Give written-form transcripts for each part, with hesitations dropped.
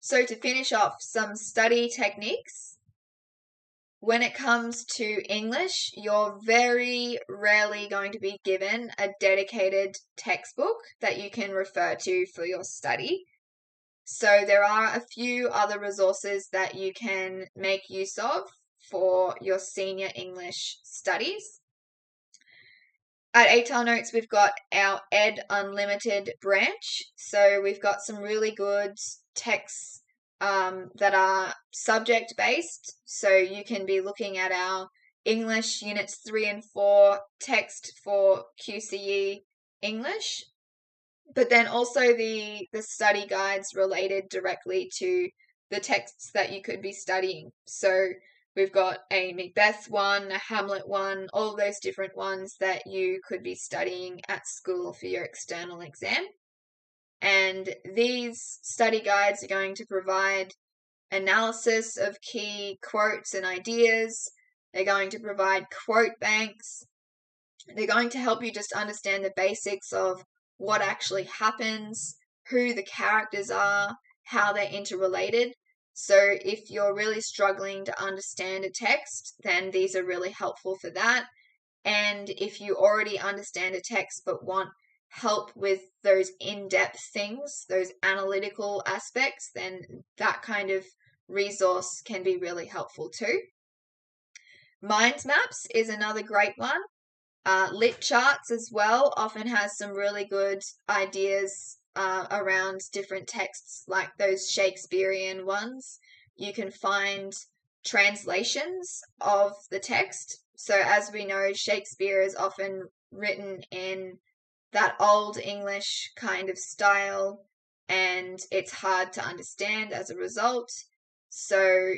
So to finish off, some study techniques. When it comes to English, you're very rarely going to be given a dedicated textbook that you can refer to for your study. So there are a few other resources that you can make use of for your senior English studies. At HL Notes, we've got our Ed Unlimited branch. So we've got some really good texts that are subject based. So you can be looking at our English Units 3 and 4 text for QCE English, but then also the study guides related directly to the texts that you could be studying. So we've got a Macbeth one, a Hamlet one, all those different ones that you could be studying at school for your external exam. And these study guides are going to provide analysis of key quotes and ideas. They're going to provide quote banks. They're going to help you just understand the basics of what actually happens, who the characters are, how they're interrelated. So if you're really struggling to understand a text, then these are really helpful for that. And if you already understand a text but want help with those in-depth things, those analytical aspects, then that kind of resource can be really helpful too. Mind maps is another great one. Lit charts as well often has some really good ideas around different texts, like those Shakespearean ones. You can find translations of the text. So as we know, Shakespeare is often written in that old English kind of style, and it's hard to understand as a result. So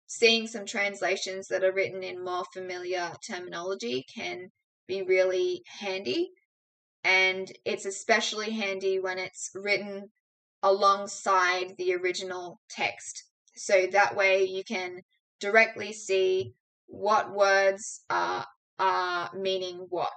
seeing some translations that are written in more familiar terminology can be really handy, and it's especially handy when it's written alongside the original text. So that way you can directly see what words are meaning what.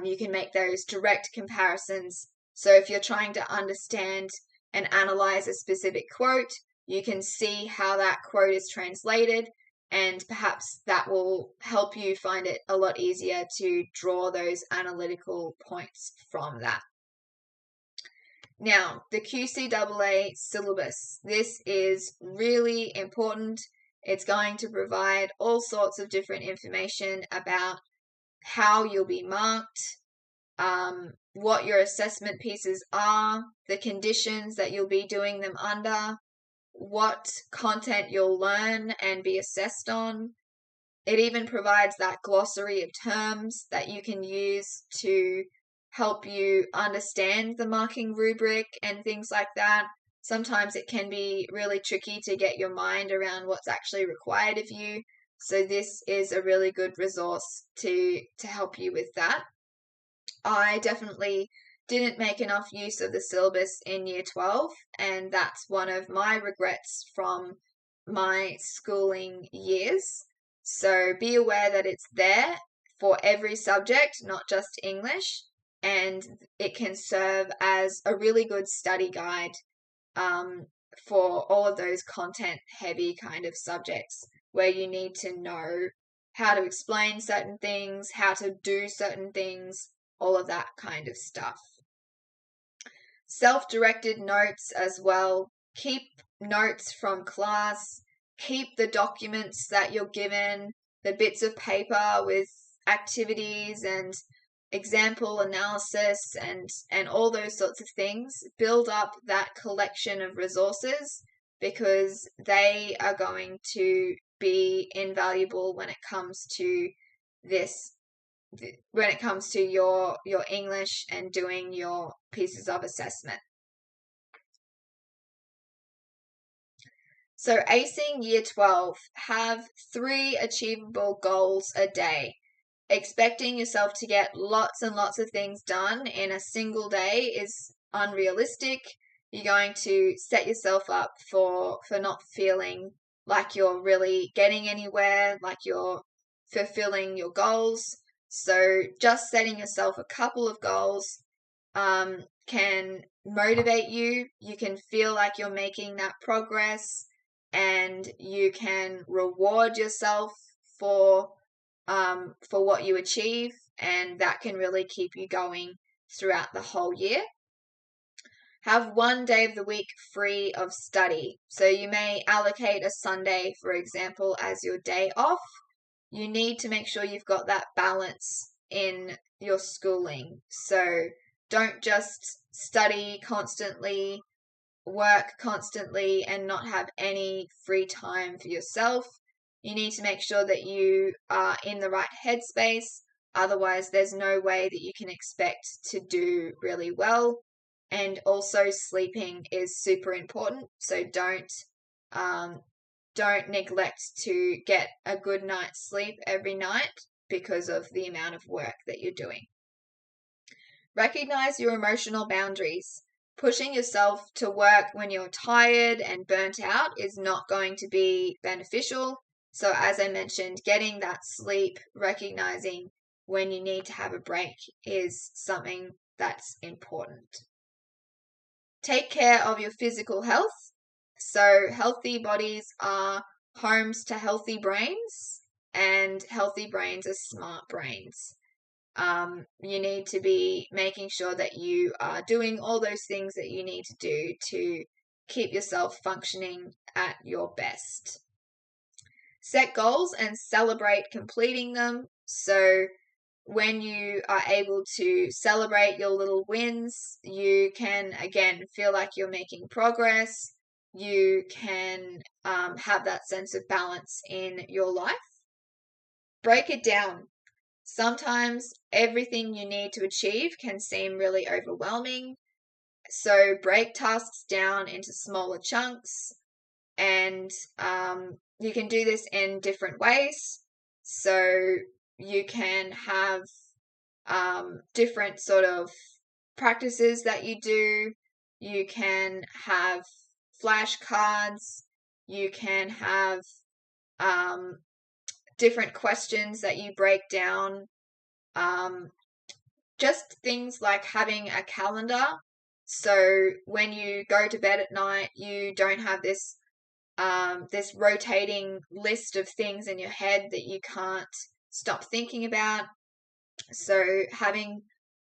You can make those direct comparisons. So if you're trying to understand and analyze a specific quote, you can see how that quote is translated, and perhaps that will help you find it a lot easier to draw those analytical points from that. Now, the QCEE syllabus. This is really important. It's going to provide all sorts of different information about how you'll be marked, what your assessment pieces are, the conditions that you'll be doing them under, what content you'll learn and be assessed on. It even provides that glossary of terms that you can use to help you understand the marking rubric and things like that. Sometimes it can be really tricky to get your mind around what's actually required of you. So this is a really good resource to help you with that. I definitely didn't make enough use of the syllabus in year 12, and that's one of my regrets from my schooling years. So be aware that it's there for every subject, not just English, and it can serve as a really good study guide for all of those content heavy kind of subjects where you need to know how to explain certain things, how to do certain things, all of that kind of stuff. Self-directed notes as well. Keep notes from class. Keep the documents that you're given, the bits of paper with activities and example analysis and all those sorts of things. Build up that collection of resources because they are going to be invaluable when it comes to this, when it comes to your English and doing your pieces of assessment. So acing year 12, have 3 achievable goals a day. Expecting yourself to get lots and lots of things done in a single day is unrealistic. You're going to set yourself up for not feeling like you're really getting anywhere, like you're fulfilling your goals. So just setting yourself a couple of goals can motivate you. You can feel like you're making that progress, and you can reward yourself for what you achieve, and that can really keep you going throughout the whole year. Have one day of the week free of study. So you may allocate a Sunday, for example, as your day off. You need to make sure you've got that balance in your schooling. So don't just study constantly, work constantly, and not have any free time for yourself. You need to make sure that you are in the right headspace. Otherwise, there's no way that you can expect to do really well. And also, sleeping is super important. So don't neglect to get a good night's sleep every night because of the amount of work that you're doing. Recognize your emotional boundaries. Pushing yourself to work when you're tired and burnt out is not going to be beneficial. So, as I mentioned, getting that sleep, recognizing when you need to have a break is something that's important. Take care of your physical health. So, healthy bodies are homes to healthy brains, and healthy brains are smart brains. You need to be making sure that you are doing all those things that you need to do to keep yourself functioning at your best. Set goals and celebrate completing them. So when you are able to celebrate your little wins, you can again feel like you're making progress. You can have that sense of balance in your life. Break it down. Sometimes everything you need to achieve can seem really overwhelming. So break tasks down into smaller chunks, and you can do this in different ways. So you can have different sort of practices that you do. You can have flashcards. You can have different questions that you break down. Just things like having a calendar. So when you go to bed at night, you don't have this rotating list of things in your head that you can't stop thinking about. So having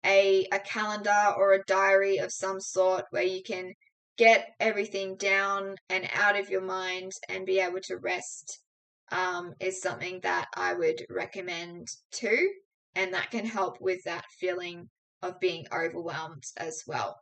a calendar or a diary of some sort where you can get everything down and out of your mind and be able to rest is something that I would recommend too. And that can help with that feeling of being overwhelmed as well.